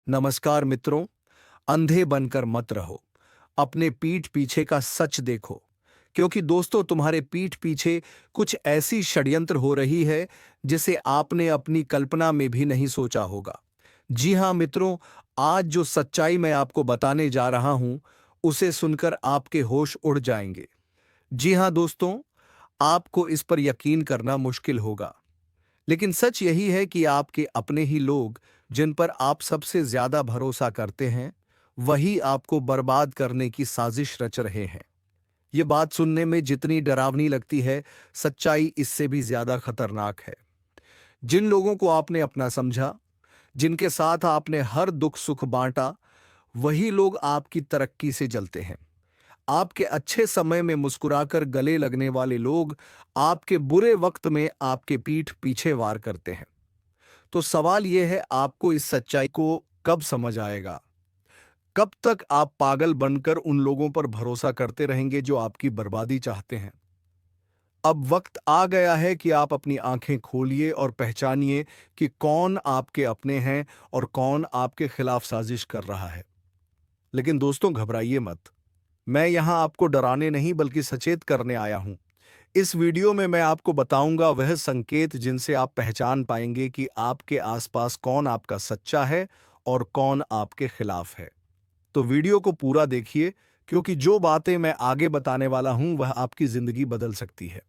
नमस्कार मित्रों। अंधे बनकर मत रहो। अपने पीठ पीछे का सच देखो, क्योंकि दोस्तों तुम्हारे पीठ पीछे कुछ ऐसी षड्यंत्र हो रही है जिसे आपने अपनी कल्पना में भी नहीं सोचा होगा। जी हां मित्रों, आज जो सच्चाई मैं आपको बताने जा रहा हूं, उसे सुनकर आपके होश उड़ जाएंगे। जी हां दोस्तों, आपको इस पर यकीन करना मुश्किल होगा, लेकिन सच यही है कि आपके अपने ही लोग, जिन पर आप सबसे ज्यादा भरोसा करते हैं, वही आपको बर्बाद करने की साजिश रच रहे हैं। ये बात सुनने में जितनी डरावनी लगती है, सच्चाई इससे भी ज्यादा खतरनाक है। जिन लोगों को आपने अपना समझा, जिनके साथ आपने हर दुख सुख बांटा, वही लोग आपकी तरक्की से जलते हैं। आपके अच्छे समय में मुस्कुराकर गले लगने वाले लोग आपके बुरे वक्त में आपके पीठ पीछे वार करते हैं। तो सवाल यह है, आपको इस सच्चाई को कब समझ आएगा? कब तक आप पागल बनकर उन लोगों पर भरोसा करते रहेंगे जो आपकी बर्बादी चाहते हैं? अब वक्त आ गया है कि आप अपनी आंखें खोलिए और पहचानिए कि कौन आपके अपने हैं और कौन आपके खिलाफ साजिश कर रहा है। लेकिन दोस्तों, घबराइए मत। मैं यहां आपको डराने नहीं बल्कि सचेत करने आया हूं। इस वीडियो में मैं आपको बताऊंगा वह संकेत जिनसे आप पहचान पाएंगे कि आपके आसपास कौन आपका सच्चा है और कौन आपके खिलाफ है। तो वीडियो को पूरा देखिए, क्योंकि जो बातें मैं आगे बताने वाला हूं वह आपकी जिंदगी बदल सकती है।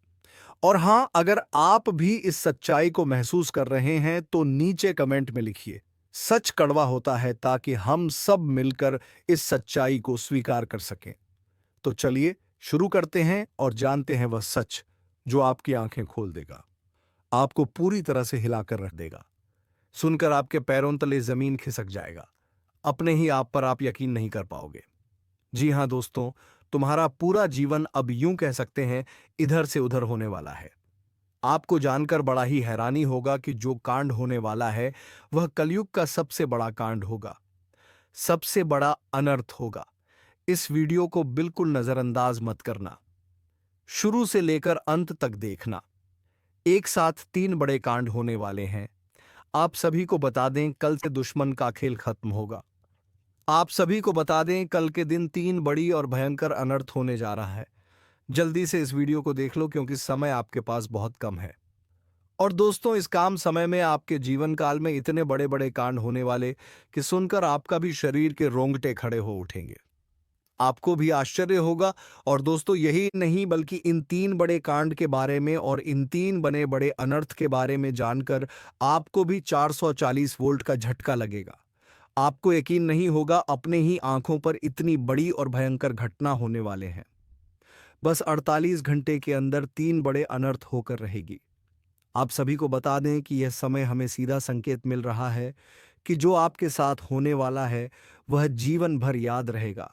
और हां, अगर आप भी इस सच्चाई को महसूस कर रहे हैं तो नीचे कमेंट में लिखिए, सच कड़वा होता है, ताकि हम सब मिलकर इस सच्चाई को स्वीकार कर सकें। तो चलिए शुरू करते हैं और जानते हैं वह सच जो आपकी आंखें खोल देगा, आपको पूरी तरह से हिलाकर रख देगा। सुनकर आपके पैरों तले जमीन खिसक जाएगा। अपने ही आप पर आप यकीन नहीं कर पाओगे। जी हां दोस्तों, तुम्हारा पूरा जीवन अब यूं कह सकते हैं इधर से उधर होने वाला है। आपको जानकर बड़ा ही हैरानी होगा कि जो कांड होने वाला है वह कलयुग का सबसे बड़ा कांड होगा, सबसे बड़ा अनर्थ होगा। इस वीडियो को बिल्कुल नजरअंदाज मत करना, शुरू से लेकर अंत तक देखना। एक साथ तीन बड़े कांड होने वाले हैं। आप सभी को बता दें, कल से दुश्मन का खेल खत्म होगा। आप सभी को बता दें, कल के दिन तीन बड़ी और भयंकर अनर्थ होने जा रहा है। जल्दी से इस वीडियो को देख लो, क्योंकि समय आपके पास बहुत कम है। और दोस्तों, इस काम समय में आपके जीवन काल में इतने बड़े बड़े कांड होने वाले कि सुनकर आपका भी शरीर के रोंगटे खड़े हो उठेंगे। आपको भी आश्चर्य होगा। और दोस्तों, यही नहीं बल्कि इन तीन बड़े कांड के बारे में और इन तीन बने बड़े अनर्थ के बारे में जानकर आपको भी 440 वोल्ट का झटका लगेगा। आपको यकीन नहीं होगा, अपने ही आंखों पर इतनी बड़ी और भयंकर घटना होने वाले हैं। बस 48 घंटे के अंदर तीन बड़े अनर्थ होकर रहेगी। आप सभी को बता दें कि यह समय हमें सीधा संकेत मिल रहा है कि जो आपके साथ होने वाला है वह जीवन भर याद रहेगा।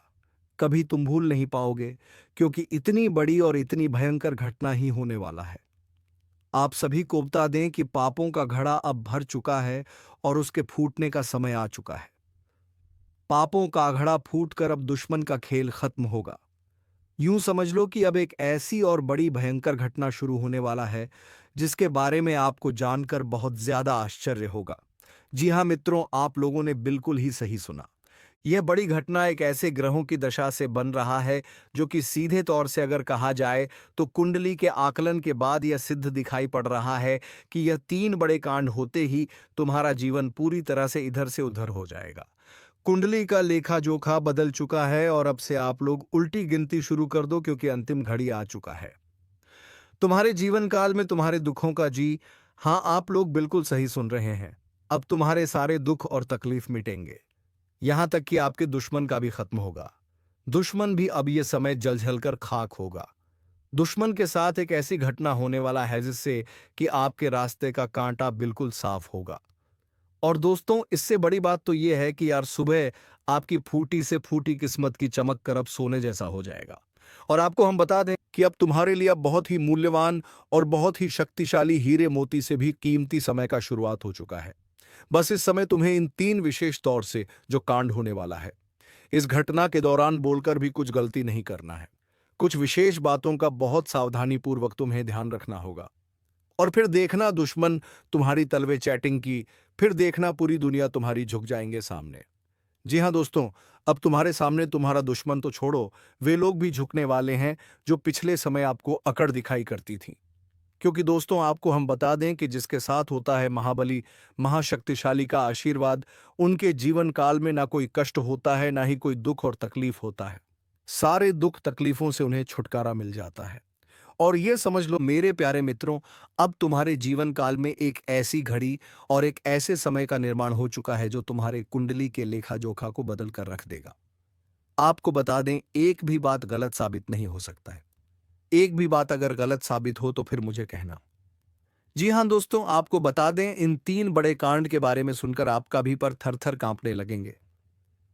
कभी तुम भूल नहीं पाओगे, क्योंकि इतनी बड़ी और इतनी भयंकर घटना ही होने वाला है। आप सभी को बता दें कि पापों का घड़ा अब भर चुका है और उसके फूटने का समय आ चुका है। पापों का घड़ा फूटकर अब दुश्मन का खेल खत्म होगा। यूं समझ लो कि अब एक ऐसी और बड़ी भयंकर घटना शुरू होने वाला है जिसके बारे में आपको जानकर बहुत ज्यादा आश्चर्य होगा। जी हां मित्रों, आप लोगों ने बिल्कुल ही सही सुना। यह बड़ी घटना एक ऐसे ग्रहों की दशा से बन रहा है जो कि सीधे तौर से अगर कहा जाए तो कुंडली के आकलन के बाद यह सिद्ध दिखाई पड़ रहा है कि यह तीन बड़े कांड होते ही तुम्हारा जीवन पूरी तरह से इधर से उधर हो जाएगा। कुंडली का लेखा जोखा बदल चुका है और अब से आप लोग उल्टी गिनती शुरू कर दो, क्योंकि अंतिम घड़ी आ चुका है। तुम्हारे जीवन काल में तुम्हारे दुखों का जी हां, आप लोग बिल्कुल सही सुन रहे हैं। अब तुम्हारे सारे दुख और तकलीफ मिटेंगे, यहां तक कि आपके दुश्मन का भी खत्म होगा। दुश्मन भी अब यह समय जल जल कर खाक होगा। दुश्मन के साथ एक ऐसी घटना होने वाला है जिससे कि आपके रास्ते का कांटा बिल्कुल साफ होगा। और दोस्तों, इससे बड़ी बात तो यह है कि यार, सुबह आपकी फूटी से फूटी किस्मत की चमक कर अब सोने जैसा हो जाएगा। और आपको हम बता दें कि अब तुम्हारे लिए अब बहुत ही मूल्यवान और बहुत ही शक्तिशाली हीरे मोती से भी कीमती समय का शुरुआत हो चुका है। बस इस समय तुम्हें इन तीन विशेष तौर से जो कांड होने वाला है, इस घटना के दौरान बोलकर भी कुछ गलती नहीं करना है। कुछ विशेष बातों का बहुत सावधानी पूर्वक तुम्हें ध्यान रखना होगा। और फिर देखना दुश्मन तुम्हारी तलवे चैटिंग की, फिर देखना पूरी दुनिया तुम्हारी झुक जाएंगे सामने। जी हाँ दोस्तों, अब तुम्हारे सामने तुम्हारा दुश्मन तो छोड़ो, वे लोग भी झुकने वाले हैं जो पिछले समय आपको अकड़ दिखाई करती थी। क्योंकि दोस्तों आपको हम बता दें कि जिसके साथ होता है महाबली, महाशक्तिशाली का आशीर्वाद, उनके जीवन काल में ना कोई कष्ट होता है, ना ही कोई दुख और तकलीफ होता है। सारे दुख तकलीफों से उन्हें छुटकारा मिल जाता है। और ये समझ लो मेरे प्यारे मित्रों, अब तुम्हारे जीवन काल में एक ऐसी घड़ी और एक ऐसे समय का निर्माण हो चुका है जो तुम्हारे कुंडली के लेखा जोखा को बदल कर रख देगा। आपको बता दें, एक भी बात गलत साबित नहीं हो सकता है। एक भी बात अगर गलत साबित हो तो फिर मुझे कहना। जी हाँ दोस्तों, आपको बता दें, इन 3 बड़े कांड के बारे में सुनकर आपका भी पर थर-थर कांपने लगेंगे।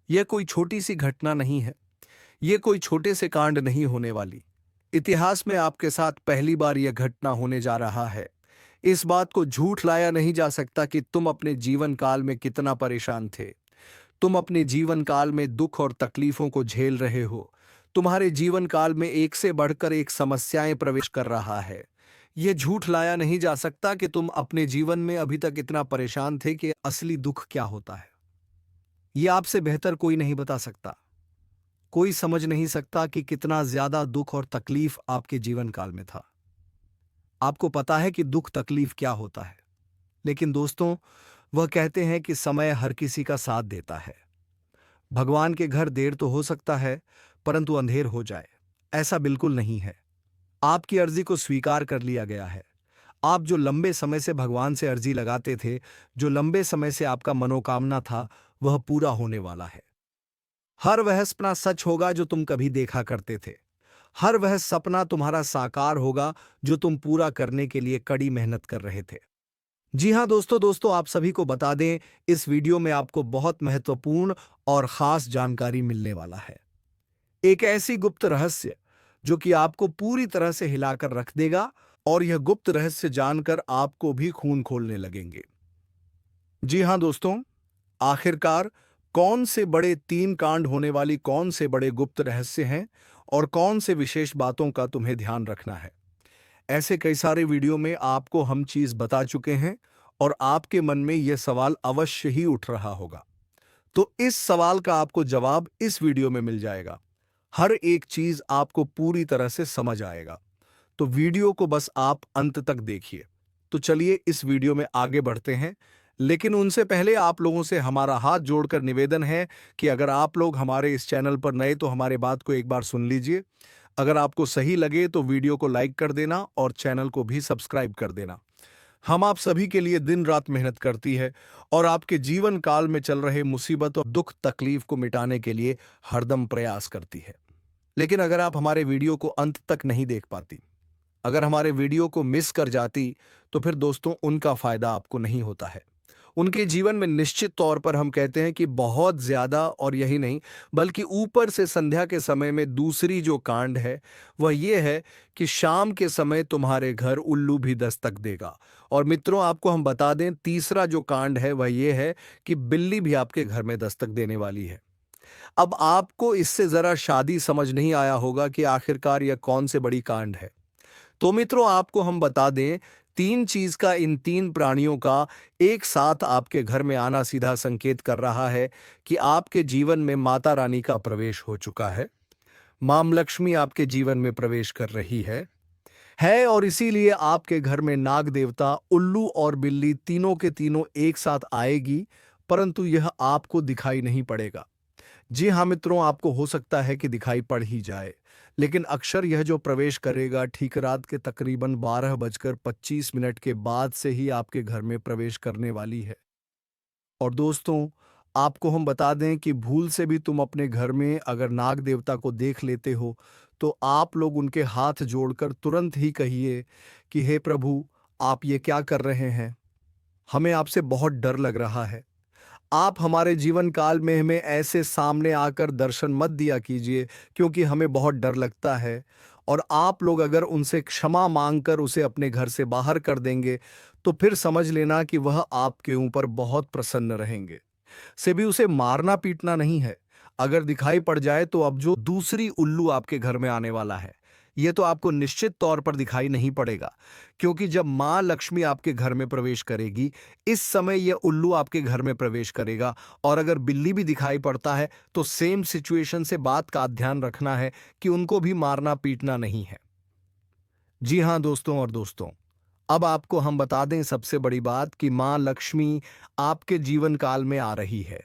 यह कोई छोटी सी घटना नहीं है। ये कोई छोटे से कांड नहीं होने वाली। इतिहास में आपके साथ पहली बार यह घटना होने जा रहा है। इस बात को झूठ लाया नहीं जा सकता कि तुम अपने जीवन काल में कितना परेशान थे। तुम अपने जीवन काल में दुख और तकलीफों को झेल रहे हो। तुम्हारे जीवन काल में एक से बढ़कर एक समस्याएं प्रवेश कर रहा है। यह झूठ लाया नहीं जा सकता कि तुम अपने जीवन में अभी तक इतना परेशान थे कि असली दुख क्या होता है। यह आपसे बेहतर कोई नहीं बता सकता। कोई समझ नहीं सकता कि कितना ज्यादा दुख और तकलीफ आपके जीवन काल में था। आपको पता है कि दुख तकलीफ क्या होता है, लेकिन दोस्तों, वह कहते हैं कि समय हर किसी का साथ देता है। भगवान के घर देर तो हो सकता है, परंतु अंधेर हो जाए ऐसा बिल्कुल नहीं है। आपकी अर्जी को स्वीकार कर लिया गया है। आप जो लंबे समय से भगवान से अर्जी लगाते थे, जो लंबे समय से आपका मनोकामना था, वह पूरा होने वाला है। हर वह सपना सच होगा जो तुम कभी देखा करते थे। हर वह सपना तुम्हारा साकार होगा जो तुम पूरा करने के लिए कड़ी मेहनत कर रहे थे। जी हाँ दोस्तों, आप सभी को बता दें, इस वीडियो में आपको बहुत महत्वपूर्ण और खास जानकारी मिलने वाला है। एक ऐसी गुप्त रहस्य जो कि आपको पूरी तरह से हिलाकर रख देगा, और यह गुप्त रहस्य जानकर आपको भी खून खोलने लगेंगे। जी हाँ दोस्तों, आखिरकार कौन से बड़े 3 कांड होने वाली कौन से बड़े गुप्त रहस्य हैं और कौन से विशेष बातों का तुम्हें ध्यान रखना है। ऐसे कई सारे वीडियो में आपको हम चीज बता चुके हैं, और आपके मन में यह सवाल अवश्य ही उठ रहा होगा। तो इस सवाल का आपको जवाब इस वीडियो में मिल जाएगा। हर एक चीज आपको पूरी तरह से समझ आएगा। तो वीडियो को बस आप अंत तक देखिए। तो चलिए इस वीडियो में आगे बढ़ते हैं, लेकिन उनसे पहले आप लोगों से हमारा हाथ जोड़कर निवेदन है कि अगर आप लोग हमारे इस चैनल पर नए तो हमारे बात को एक बार सुन लीजिए। अगर आपको सही लगे तो वीडियो को लाइक कर देना और चैनल को भी सब्सक्राइब कर देना। हम आप सभी के लिए दिन रात मेहनत करती है, और आपके जीवन काल में चल रहे मुसीबत और दुख तकलीफ को मिटाने के लिए हरदम प्रयास करती है। लेकिन अगर आप हमारे वीडियो को अंत तक नहीं देख पाती, अगर हमारे वीडियो को मिस कर जाती, तो फिर दोस्तों उनका फायदा आपको नहीं होता है। उनके जीवन में निश्चित तौर पर हम कहते हैं कि बहुत ज्यादा, और यही नहीं बल्कि ऊपर से संध्या के समय में दूसरी जो कांड है वह ये है कि शाम के समय तुम्हारे घर उल्लू भी दस्तक देगा। और मित्रों आपको हम बता दें, तीसरा जो कांड है वह ये है कि बिल्ली भी आपके घर में दस्तक देने वाली है। अब आपको इससे जरा शादी समझ नहीं आया होगा कि आखिरकार यह कौन से बड़ी कांड है। तो मित्रों आपको हम बता दें, 3 चीज का, इन 3 प्राणियों का एक साथ आपके घर में आना सीधा संकेत कर रहा है कि आपके जीवन में माता रानी का प्रवेश हो चुका है। मां लक्ष्मी आपके जीवन में प्रवेश कर रही है, और इसीलिए आपके घर में नाग देवता, उल्लू और बिल्ली तीनों के तीनों एक साथ आएगी, परंतु यह आपको दिखाई नहीं पड़ेगा। जी हाँ मित्रों, आपको हो सकता है कि दिखाई पड़ ही जाए, लेकिन अक्सर यह जो प्रवेश करेगा ठीक रात के तकरीबन 12:25 के बाद से ही आपके घर में प्रवेश करने वाली है। और दोस्तों आपको हम बता दें कि भूल से भी तुम अपने घर में अगर नाग देवता को देख लेते हो, तो आप लोग उनके हाथ जोड़कर तुरंत ही कहिए कि हे प्रभु, आप ये क्या कर रहे हैं। हमें आपसे बहुत डर लग रहा है। आप हमारे जीवन काल में हमें ऐसे सामने आकर दर्शन मत दिया कीजिए, क्योंकि हमें बहुत डर लगता है। और आप लोग अगर उनसे क्षमा मांगकर उसे अपने घर से बाहर कर देंगे, तो फिर समझ लेना कि वह आपके ऊपर बहुत प्रसन्न रहेंगे। से भी उसे मारना पीटना नहीं है। अगर दिखाई पड़ जाए तो अब जो दूसरी उल्लू आपके घर में आने वाला है, ये तो आपको निश्चित तौर पर दिखाई नहीं पड़ेगा, क्योंकि जब माँ लक्ष्मी आपके घर में प्रवेश करेगी, इस समय यह उल्लू आपके घर में प्रवेश करेगा। और अगर बिल्ली भी दिखाई पड़ता है तो सेम सिचुएशन से बात का ध्यान रखना है कि उनको भी मारना पीटना नहीं है। जी हाँ दोस्तों और दोस्तों, अब आपको हम बता दें सबसे बड़ी बात कि माँ लक्ष्मी आपके जीवन काल में आ रही है।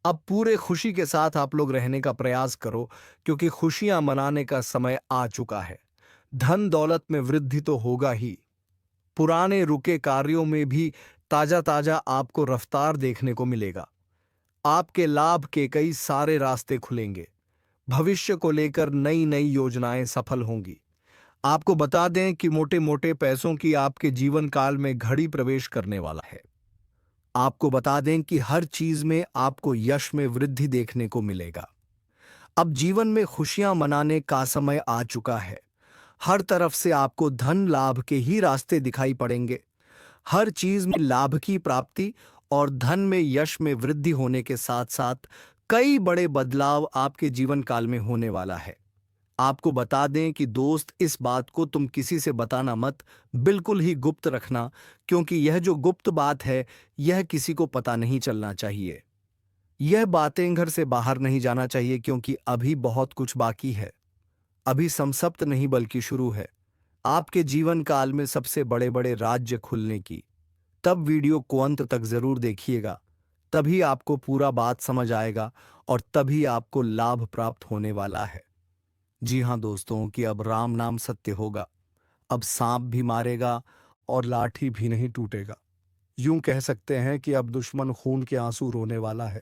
अब पूरे खुशी के साथ आप लोग रहने का प्रयास करो, क्योंकि खुशियां मनाने का समय आ चुका है। धन दौलत में वृद्धि तो होगा ही, पुराने रुके कार्यों में भी ताजा ताजा आपको रफ्तार देखने को मिलेगा। आपके लाभ के कई सारे रास्ते खुलेंगे। भविष्य को लेकर नई नई योजनाएं सफल होंगी। आपको बता दें कि मोटे मोटे पैसों की आपके जीवन काल में घड़ी प्रवेश करने वाला है। आपको बता दें कि हर चीज में आपको यश में वृद्धि देखने को मिलेगा। अब जीवन में खुशियां मनाने का समय आ चुका है। हर तरफ से आपको धन लाभ के ही रास्ते दिखाई पड़ेंगे। हर चीज में लाभ की प्राप्ति और धन में यश में वृद्धि होने के साथ साथ कई बड़े बदलाव आपके जीवन काल में होने वाला है। आपको बता दें कि दोस्त, इस बात को तुम किसी से बताना मत, बिल्कुल ही गुप्त रखना, क्योंकि यह जो गुप्त बात है यह किसी को पता नहीं चलना चाहिए। यह बातें घर से बाहर नहीं जाना चाहिए, क्योंकि अभी बहुत कुछ बाकी है। अभी समसप्त नहीं बल्कि शुरू है आपके जीवन काल में सबसे बड़े बड़े राज्य खुलने की। तब वीडियो को अंत तक जरूर देखिएगा, तभी आपको पूरा बात समझ आएगा और तभी आपको लाभ प्राप्त होने वाला है। जी हाँ दोस्तों, कि अब राम नाम सत्य होगा। अब सांप भी मारेगा और लाठी भी नहीं टूटेगा। यूं कह सकते हैं कि अब दुश्मन खून के आंसू रोने वाला है।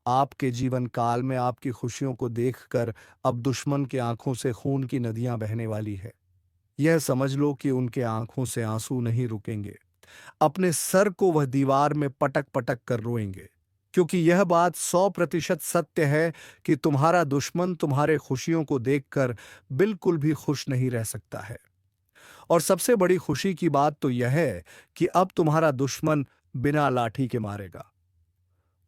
आपके जीवन काल में आपकी खुशियों को देखकर अब दुश्मन की आंखों से खून की नदियां बहने वाली है। यह समझ लो कि उनके आंखों से आंसू नहीं रुकेंगे। अपने सर को वह दीवार में पटक पटक कर रोएंगे, क्योंकि यह बात 100% सत्य है कि तुम्हारा दुश्मन तुम्हारे खुशियों को देखकर बिल्कुल भी खुश नहीं रह सकता है। और सबसे बड़ी खुशी की बात तो यह है कि अब तुम्हारा दुश्मन बिना लाठी के मारेगा,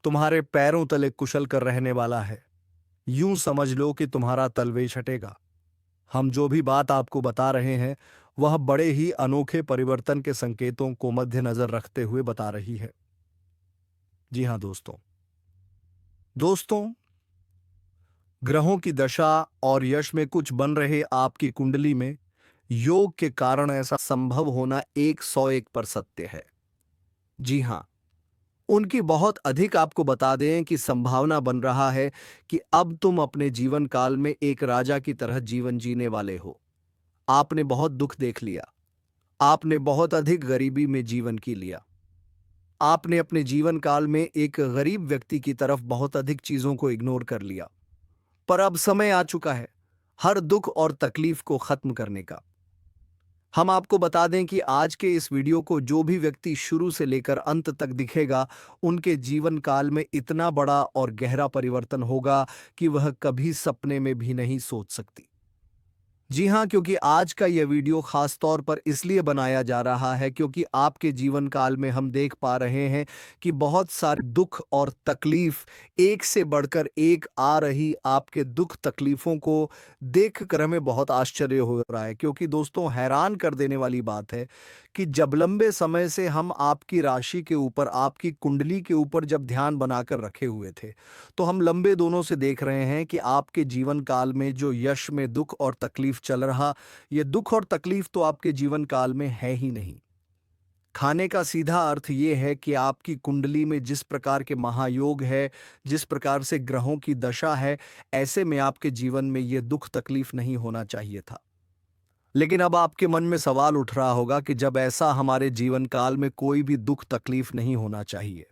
तुम्हारे पैरों तले कुशल कर रहने वाला है। यूं समझ लो कि तुम्हारा तलवेश हटेगा। हम जो भी बात आपको बता रहे हैं वह बड़े ही अनोखे परिवर्तन के संकेतों को मद्देनजर रखते हुए बता रही है। जी हाँ दोस्तों, ग्रहों की दशा और यश में कुछ बन रहे आपकी कुंडली में योग के कारण ऐसा संभव होना 101 पर सत्य है। जी हाँ, उनकी बहुत अधिक आपको बता दें कि संभावना बन रहा है कि अब तुम अपने जीवन काल में एक राजा की तरह जीवन जीने वाले हो। आपने बहुत दुख देख लिया, आपने बहुत अधिक गरीबी में जीवन की लिया, आपने अपने जीवन काल में एक गरीब व्यक्ति की तरफ बहुत अधिक चीजों को इग्नोर कर लिया। पर अब समय आ चुका है हर दुख और तकलीफ को खत्म करने का। हम आपको बता दें कि आज के इस वीडियो को जो भी व्यक्ति शुरू से लेकर अंत तक दिखेगा, उनके जीवन काल में इतना बड़ा और गहरा परिवर्तन होगा कि वह कभी सपने में भी नहीं सोच सकती। जी हाँ, क्योंकि आज का यह वीडियो खास तौर पर इसलिए बनाया जा रहा है क्योंकि आपके जीवन काल में हम देख पा रहे हैं कि बहुत सारे दुख और तकलीफ एक से बढ़कर एक आ रही। आपके दुख तकलीफों को देखकर हमें बहुत आश्चर्य हो रहा है, क्योंकि दोस्तों हैरान कर देने वाली बात है कि जब लंबे समय से हम आपकी राशि के ऊपर, आपकी कुंडली के ऊपर जब ध्यान बनाकर रखे हुए थे, तो हम लंबे दोनों से देख रहे हैं कि आपके जीवन काल में जो यश में दुख और तकलीफ चल रहा, ये दुख और तकलीफ तो आपके जीवन काल में है ही नहीं। खाने का सीधा अर्थ ये है कि आपकी कुंडली में जिस प्रकार के महायोग है, जिस प्रकार से ग्रहों की दशा है, ऐसे में आपके जीवन में ये दुख तकलीफ नहीं होना चाहिए था। लेकिन अब आपके मन में सवाल उठ रहा होगा कि जब ऐसा हमारे जीवन काल में कोई भी दुख तकलीफ नहीं होना चाहिए,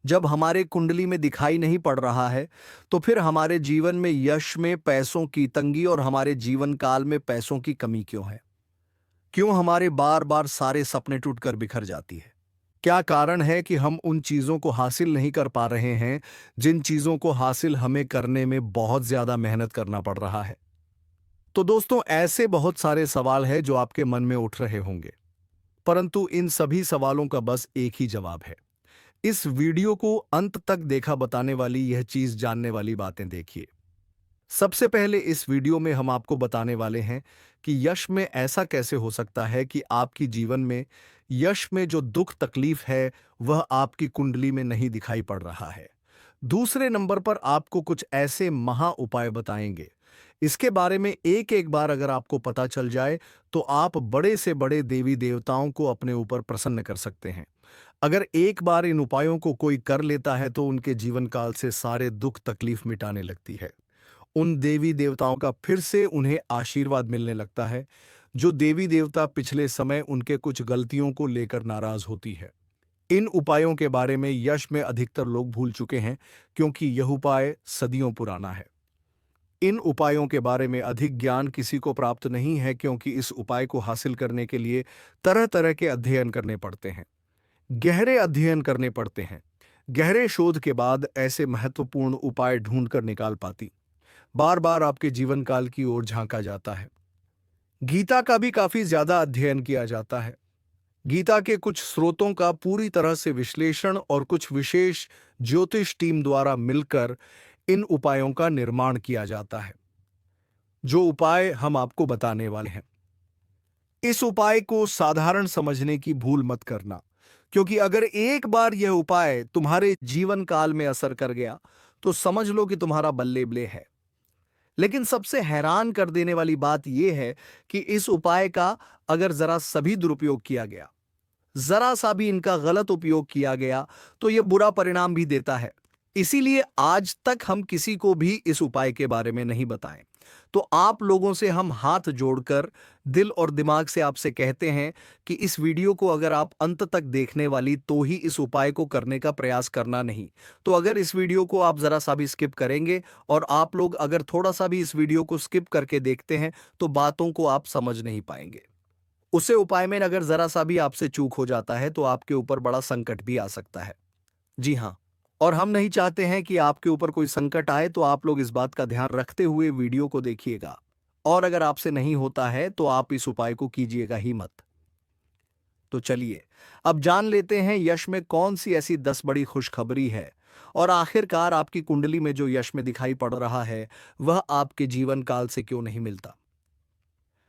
जब हमारे कुंडली में दिखाई नहीं पड़ रहा है, तो फिर हमारे जीवन में यश में पैसों की तंगी और हमारे जीवन काल में पैसों की कमी क्यों है? क्यों हमारे बार बार सारे सपने टूटकर बिखर जाती है? क्या कारण है कि हम उन चीजों को हासिल नहीं कर पा रहे हैं जिन चीजों को हासिल हमें करने में बहुत ज्यादा मेहनत करना पड़ रहा है? तो दोस्तों, ऐसे बहुत सारे सवाल हैं जो आपके मन में उठ रहे होंगे, परंतु इन सभी सवालों का बस एक ही जवाब है। इस वीडियो को अंत तक देखा बताने वाली यह चीज जानने वाली बातें देखिए। सबसे पहले इस वीडियो में हम आपको बताने वाले हैं कि यश में ऐसा कैसे हो सकता है कि आपकी जीवन में यश में जो दुख तकलीफ है वह आपकी कुंडली में नहीं दिखाई पड़ रहा है। दूसरे नंबर पर आपको कुछ ऐसे महा उपाय बताएंगे। इसके बारे में एक एक बार अगर आपको पता चल जाए तो आप बड़े से बड़े देवी देवताओं को अपने ऊपर प्रसन्न कर सकते हैं। अगर एक बार इन उपायों को कोई कर लेता है तो उनके जीवन काल से सारे दुख तकलीफ मिटाने लगती है। उन देवी देवताओं का फिर से उन्हें आशीर्वाद मिलने लगता है। जो देवी देवता पिछले समय उनके कुछ गलतियों को लेकर नाराज होती है। इन उपायों के बारे में यश में अधिकतर लोग भूल चुके हैं क्योंकि यह उपाय सदियों पुराना है। इन उपायों के बारे में अधिक ज्ञान किसी को प्राप्त नहीं है क्योंकि इस उपाय को हासिल करने के लिए तरह तरह के अध्ययन करने पड़ते हैं, गहरे अध्ययन करने पड़ते हैं। गहरे शोध के बाद ऐसे महत्वपूर्ण उपाय ढूंढ कर निकाल पाती बार बार आपके जीवन काल की ओर झांका जाता है। गीता का भी काफी ज्यादा अध्ययन किया जाता है। गीता के कुछ स्रोतों का पूरी तरह से विश्लेषण और कुछ विशेष ज्योतिष टीम द्वारा मिलकर इन उपायों का निर्माण किया जाता है। जो उपाय हम आपको बताने वाले हैं, इस उपाय को साधारण समझने की भूल मत करना, क्योंकि अगर एक बार यह उपाय तुम्हारे जीवन काल में असर कर गया तो समझ लो कि तुम्हारा बल्ले बल्ले है। लेकिन सबसे हैरान कर देने वाली बात यह है कि इस उपाय का अगर जरा सभी दुरुपयोग किया गया, जरा सा भी इनका गलत उपयोग किया गया तो यह बुरा परिणाम भी देता है। इसीलिए आज तक हम किसी को भी इस उपाय के बारे में नहीं बताएं। तो आप लोगों से हम हाथ जोड़कर दिल और दिमाग से आपसे कहते हैं कि इस वीडियो को अगर आप अंत तक देखने वाली तो ही इस उपाय को करने का प्रयास करना नहीं। तो अगर इस वीडियो को आप जरा सा भी स्किप करेंगे और आप लोग अगर थोड़ा सा भी इस वीडियो को स्किप करके देखते हैं तो बातों को आप समझ नहीं पाएंगे। उसे उपाय में अगर जरा सा भी आपसे चूक हो जाता है तो आपके ऊपर बड़ा संकट भी आ सकता है। जी हाँ, और हम नहीं चाहते हैं कि आपके ऊपर कोई संकट आए, तो आप लोग इस बात का ध्यान रखते हुए वीडियो को देखिएगा। और अगर आपसे नहीं होता है तो आप इस उपाय को कीजिएगा ही मत। तो चलिए अब जान लेते हैं यश में कौन सी ऐसी 10 बड़ी खुशखबरी है और आखिरकार आपकी कुंडली में जो यश में दिखाई पड़ रहा है वह आपके जीवन काल से क्यों नहीं मिलता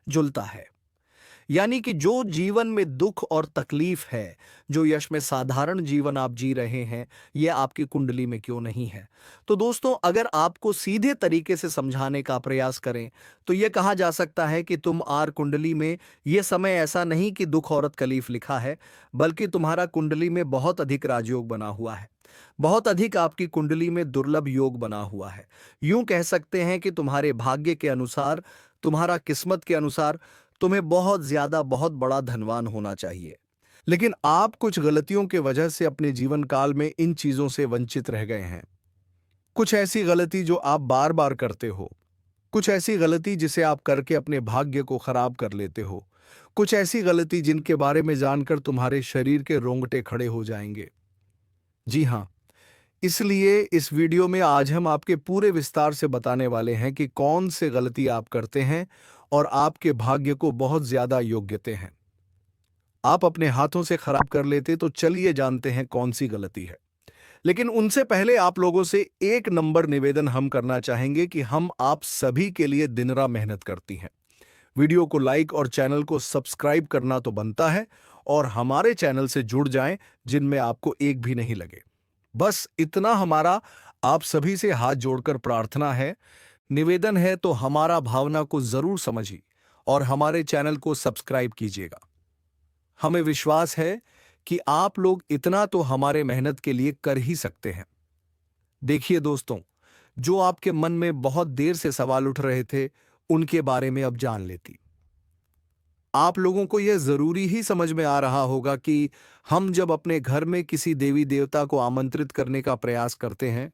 जुलता है। यानी कि जो जीवन में दुख और तकलीफ है, जो यश में साधारण जीवन आप जी रहे हैं, यह आपकी कुंडली में क्यों नहीं है। तो दोस्तों, अगर आपको सीधे तरीके से समझाने का प्रयास करें तो यह कहा जा सकता है कि तुम आर कुंडली में यह समय ऐसा नहीं कि दुख और तकलीफ लिखा है, बल्कि तुम्हारा कुंडली में बहुत अधिक राजयोग बना हुआ है। बहुत अधिक आपकी कुंडली में दुर्लभ योग बना हुआ है। यूं कह सकते हैं कि तुम्हारे भाग्य के अनुसार, तुम्हारा किस्मत के अनुसार तुम्हें बहुत ज्यादा बहुत बड़ा धनवान होना चाहिए। लेकिन आप कुछ गलतियों के वजह से अपने जीवन काल में इन चीजों से वंचित रह गए हैं। कुछ ऐसी गलती जो आप बार बार करते हो, कुछ ऐसी गलती जिसे आप करके अपने भाग्य को खराब कर लेते हो, कुछ ऐसी गलती जिनके बारे में जानकर तुम्हारे शरीर के रोंगटे खड़े हो जाएंगे। जी हाँ, इसलिए इस वीडियो में आज हम आपके पूरे विस्तार से बताने वाले हैं कि कौन से गलती आप करते हैं और आपके भाग्य को बहुत ज्यादा योग्यते हैं आप अपने हाथों से खराब कर लेते। तो चलिए जानते हैं कौन सी गलती है। लेकिन उनसे पहले आप लोगों से एक नंबर निवेदन हम करना चाहेंगे कि हम आप सभी के लिए दिन रात मेहनत करती हैं। वीडियो को लाइक और चैनल को सब्सक्राइब करना तो बनता है और हमारे चैनल से जुड़ जाएं जिनमें आपको एक भी नहीं लगे। बस इतना हमारा आप सभी से हाथ जोड़कर प्रार्थना है, निवेदन है। तो हमारा भावना को जरूर समझिए और हमारे चैनल को सब्सक्राइब कीजिएगा। हमें विश्वास है कि आप लोग इतना तो हमारे मेहनत के लिए कर ही सकते हैं। देखिए दोस्तों, जो आपके मन में बहुत देर से सवाल उठ रहे थे उनके बारे में अब जान लेती। आप लोगों को यह जरूरी ही समझ में आ रहा होगा कि हम जब अपने घर में किसी देवी देवता को आमंत्रित करने का प्रयास करते हैं,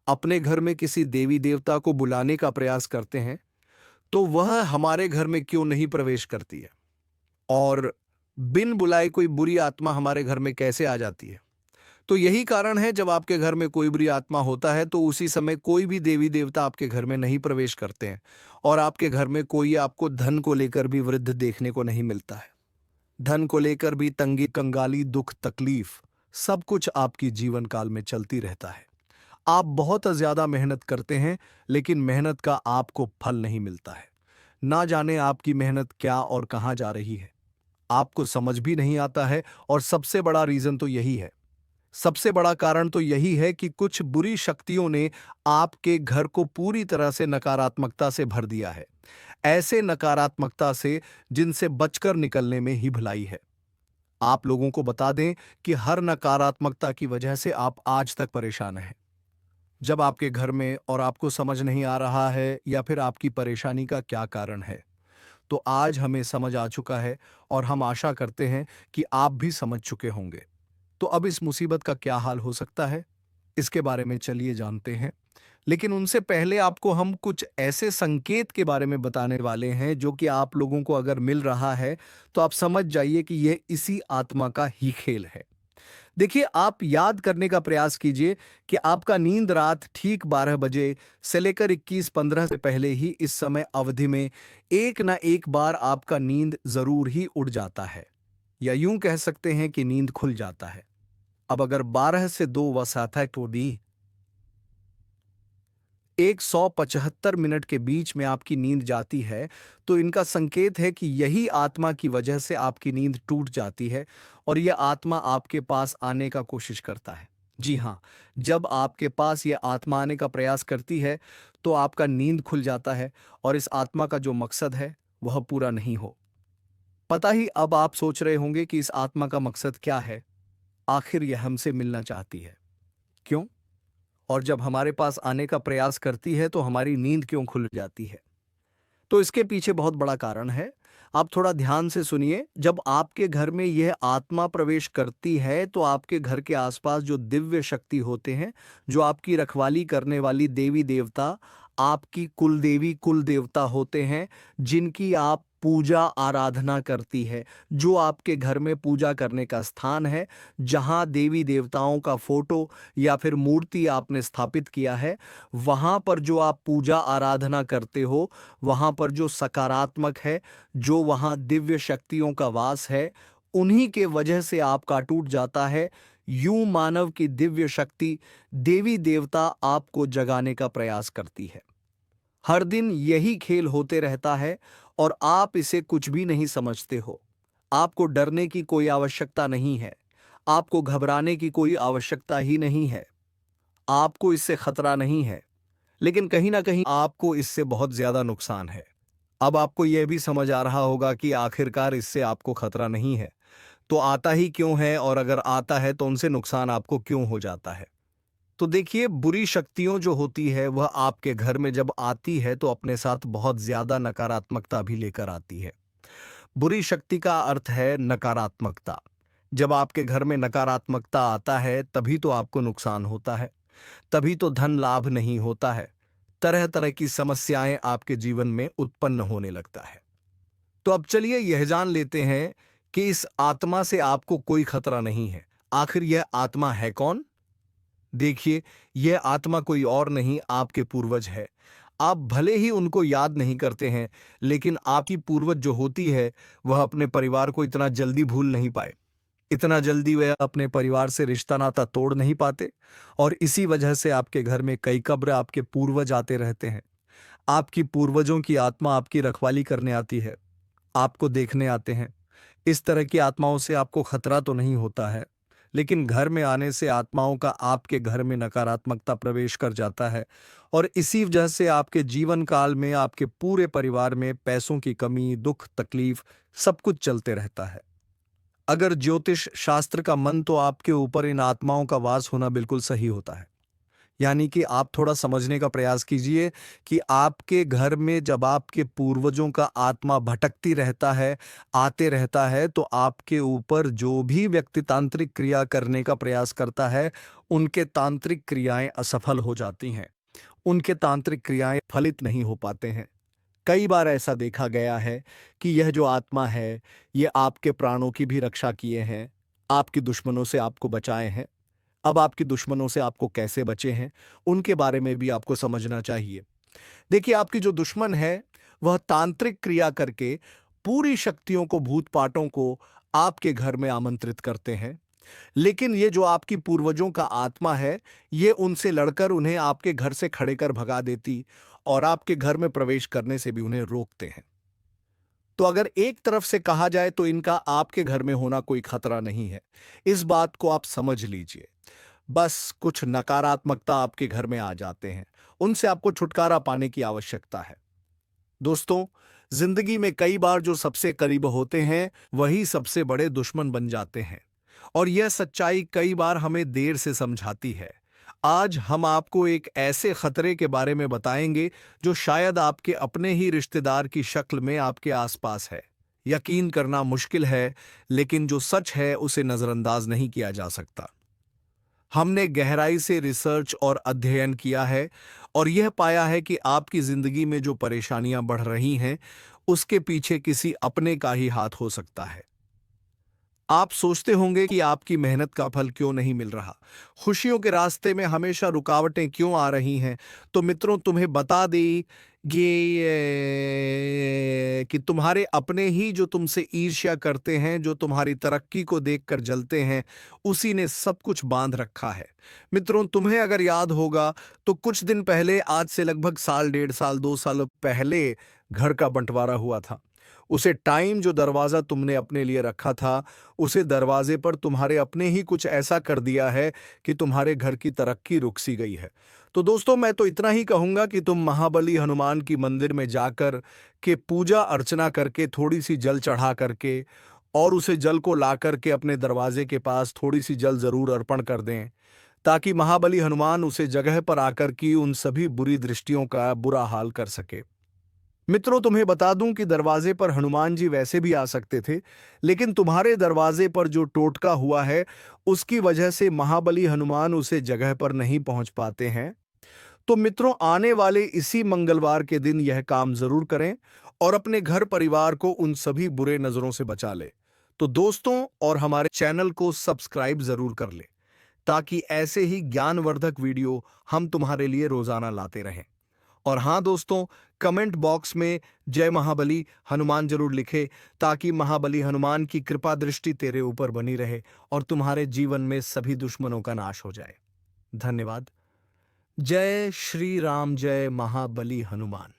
अपने घर में किसी देवी देवता को बुलाने का प्रयास करते हैं, तो वह हमारे घर में क्यों नहीं प्रवेश करती है और बिन बुलाए कोई बुरी आत्मा हमारे घर में कैसे आ जाती है। तो यही कारण है, जब आपके घर में कोई बुरी आत्मा होता है तो उसी समय कोई भी देवी देवता आपके घर में नहीं प्रवेश करते हैं और आपके घर में कोई आपको धन को लेकर भी वृद्ध देखने को नहीं मिलता है। धन को लेकर भी तंगी कंगाली दुख तकलीफ सब कुछ आपकी जीवन काल में चलती रहता है। आप बहुत ज़्यादा मेहनत करते हैं, लेकिन मेहनत का आपको फल नहीं मिलता है। ना जाने आपकी मेहनत क्या और कहाँ जा रही है। आपको समझ भी नहीं आता है और सबसे बड़ा रीज़न तो यही है। सबसे बड़ा कारण तो यही है कि कुछ बुरी शक्तियों ने आपके घर को पूरी तरह से नकारात्मकता से भर दिया है। ऐसे नकारात्मकता से जिनसे बचकर निकलने में ही भलाई है। आप लोगों को बता दें कि हर नकारात्मकता की वजह से आप आज तक परेशान हैं। जब आपके घर में और आपको समझ नहीं आ रहा है या फिर आपकी परेशानी का क्या कारण है, तो आज हमें समझ आ चुका है और हम आशा करते हैं कि आप भी समझ चुके होंगे। तो अब इस मुसीबत का क्या हाल हो सकता है, इसके बारे में चलिए जानते हैं। लेकिन उनसे पहले आपको हम कुछ ऐसे संकेत के बारे में बताने वाले हैं जो कि आप लोगों को अगर मिल रहा है तो आप समझ जाइए कि यह इसी आत्मा का ही खेल है। देखिए, आप याद करने का प्रयास कीजिए कि आपका नींद रात ठीक 12 बजे से लेकर 21:15 से पहले ही इस समय अवधि में एक ना एक बार आपका नींद जरूर ही उड़ जाता है, या यूं कह सकते हैं कि नींद खुल जाता है। अब अगर 12 से 2 वसाता तो दी 175 मिनट के बीच में आपकी नींद जाती है, तो इनका संकेत है कि यही आत्मा की वजह से आपकी नींद टूट जाती है और यह आत्मा आपके पास आने का कोशिश करता है। जी हाँ, जब आपके पास यह आत्मा आने का प्रयास करती है, तो आपका नींद खुल जाता है और इस आत्मा का जो मकसद है, वह पूरा नहीं हो। पता ही अब आप सोच रहे होंगे कि इस आत्मा का मकसद क्या है? आखिर यह हमसे मिलना चाहती है। क्यों? और जब हमारे पास आने का प्रयास करती है तो हमारी नींद क्यों खुल जाती है? तो इसके पीछे बहुत बड़ा कारण है। आप थोड़ा ध्यान से सुनिए। जब आपके घर में यह आत्मा प्रवेश करती है तो आपके घर के आसपास जो दिव्य शक्ति होते हैं, जो आपकी रखवाली करने वाली देवी देवता, आपकी कुलदेवी कुल देवता होते हैं, जिनकी आप पूजा आराधना करती है, जो आपके घर में पूजा करने का स्थान है, जहां देवी देवताओं का फोटो या फिर मूर्ति आपने स्थापित किया है, वहां पर जो आप पूजा आराधना करते हो, वहां पर जो सकारात्मक है, जो वहां दिव्य शक्तियों का वास है, उन्हीं के वजह से आपका टूट जाता है। यूं मानव की दिव्य शक्ति, देवी देवता आपको जगाने का प्रयास करती है। हर दिन यही खेल होते रहता है और आप इसे कुछ भी नहीं समझते हो। आपको डरने की कोई आवश्यकता नहीं है। आपको घबराने की कोई आवश्यकता ही नहीं है। आपको इससे खतरा नहीं है, लेकिन कहीं ना कहीं आपको इससे बहुत ज्यादा नुकसान है। अब आपको यह भी समझ आ रहा होगा कि आखिरकार इससे आपको खतरा नहीं है, तो आता ही क्यों है, और अगर आता है तो उनसे नुकसान आपको क्यों हो जाता है। तो देखिए, बुरी शक्तियों जो होती है वह आपके घर में जब आती है तो अपने साथ बहुत ज्यादा नकारात्मकता भी लेकर आती है। बुरी शक्ति का अर्थ है नकारात्मकता। जब आपके घर में नकारात्मकता आता है तभी तो आपको नुकसान होता है, तभी तो धन लाभ नहीं होता है, तरह तरह की समस्याएं आपके जीवन में उत्पन्न होने लगता है। तो अब चलिए यह जान लेते हैं कि इस आत्मा से आपको कोई खतरा नहीं है। आखिर यह आत्मा है कौन? देखिए, यह आत्मा कोई और नहीं, आपके पूर्वज है। आप भले ही उनको याद नहीं करते हैं, लेकिन आपकी पूर्वज जो होती है वह अपने परिवार को इतना जल्दी भूल नहीं पाए। इतना जल्दी वे अपने परिवार से रिश्ता नाता तोड़ नहीं पाते, और इसी वजह से आपके घर में कई कब्र आपके पूर्वज आते रहते हैं। आपकी पूर्वजों की आत्मा आपकी रखवाली करने आती है, आपको देखने आते हैं। इस तरह की आत्माओं से आपको खतरा तो नहीं होता है, लेकिन घर में आने से आत्माओं का आपके घर में नकारात्मकता प्रवेश कर जाता है, और इसी वजह से आपके जीवन काल में आपके पूरे परिवार में पैसों की कमी, दुख, तकलीफ सब कुछ चलते रहता है। अगर ज्योतिष शास्त्र का मन, तो आपके ऊपर इन आत्माओं का वास होना बिल्कुल सही होता है। यानी कि आप थोड़ा समझने का प्रयास कीजिए कि आपके घर में जब आपके पूर्वजों का आत्मा भटकती रहता है, आते रहता है, तो आपके ऊपर जो भी व्यक्ति तांत्रिक क्रिया करने का प्रयास करता है, उनके तांत्रिक क्रियाएं असफल हो जाती हैं। उनके तांत्रिक क्रियाएं फलित नहीं हो पाते हैं। कई बार ऐसा देखा गया है कि यह जो आत्मा है, ये आपके प्राणों की भी रक्षा किए हैं, आपके दुश्मनों से आपको बचाए हैं। अब आपके दुश्मनों से आपको कैसे बचे हैं, उनके बारे में भी आपको समझना चाहिए। देखिए, आपकी जो दुश्मन है, वह तांत्रिक क्रिया करके पूरी शक्तियों को, भूत पाटों को आपके घर में आमंत्रित करते हैं। लेकिन ये जो आपकी पूर्वजों का आत्मा है, ये उनसे लड़कर उन्हें आपके घर से खड़े कर भगा देती और आपके घर में प्रवेश करने से भी उन्हें रोकते हैं। तो अगर एक तरफ से कहा जाए तो इनका आपके घर में होना कोई खतरा नहीं है। इस बात को आप समझ लीजिए। बस कुछ नकारात्मकता आपके घर में आ जाते हैं। उनसे आपको छुटकारा पाने की आवश्यकता है। दोस्तों, जिंदगी में कई बार जो सबसे करीब होते हैं, वही सबसे बड़े दुश्मन बन जाते हैं। और यह सच्चाई कई बार हमें देर से समझाती है। आज हम आपको एक ऐसे खतरे के बारे में बताएंगे जो शायद आपके अपने ही रिश्तेदार की शक्ल में आपके आसपास है। यकीन करना मुश्किल है, लेकिन जो सच है उसे नजरअंदाज नहीं किया जा सकता। हमने गहराई से रिसर्च और अध्ययन किया है और यह पाया है कि आपकी जिंदगी में जो परेशानियां बढ़ रही हैं, उसके पीछे किसी अपने का ही हाथ हो सकता है। आप सोचते होंगे कि आपकी मेहनत का फल क्यों नहीं मिल रहा, खुशियों के रास्ते में हमेशा रुकावटें क्यों आ रही हैं। तो मित्रों, तुम्हें बता दें कि तुम्हारे अपने ही जो तुमसे ईर्ष्या करते हैं, जो तुम्हारी तरक्की को देखकर जलते हैं, उसी ने सब कुछ बांध रखा है। मित्रों, तुम्हें अगर याद होगा तो कुछ दिन पहले, आज से लगभग साल, 1.5 साल, 2 साल पहले घर का बंटवारा हुआ था। उसे टाइम जो दरवाज़ा तुमने अपने लिए रखा था, उसे दरवाजे पर तुम्हारे अपने ही कुछ ऐसा कर दिया है कि तुम्हारे घर की तरक्की रुक सी गई है। तो दोस्तों, मैं तो इतना ही कहूँगा कि तुम महाबली हनुमान की मंदिर में जाकर के पूजा अर्चना करके, थोड़ी सी जल चढ़ा करके और उसे जल को ला करके अपने दरवाजे के पास थोड़ी सी जल ज़रूर अर्पण कर दें, ताकि महाबली हनुमान उसे जगह पर आकर की उन सभी बुरी दृष्टियों का बुरा हाल कर सके। मित्रों, तुम्हें बता दूं कि दरवाजे पर हनुमान जी वैसे भी आ सकते थे, लेकिन तुम्हारे दरवाजे पर जो टोटका हुआ है, उसकी वजह से महाबली हनुमान उसे जगह पर नहीं पहुंच पाते हैं। तो मित्रों, आने वाले इसी मंगलवार के दिन यह काम जरूर करें और अपने घर परिवार को उन सभी बुरे नजरों से बचा ले। तो दोस्तों, और हमारे चैनल को सब्सक्राइब जरूर कर ले, ताकि ऐसे ही ज्ञानवर्धक वीडियो हम तुम्हारे लिए रोजाना लाते रहें। और हाँ दोस्तों, कमेंट बॉक्स में जय महाबली हनुमान जरूर लिखे, ताकि महाबली हनुमान की कृपा दृष्टि तेरे ऊपर बनी रहे और तुम्हारे जीवन में सभी दुश्मनों का नाश हो जाए। धन्यवाद। जय श्री राम, जय महाबली हनुमान।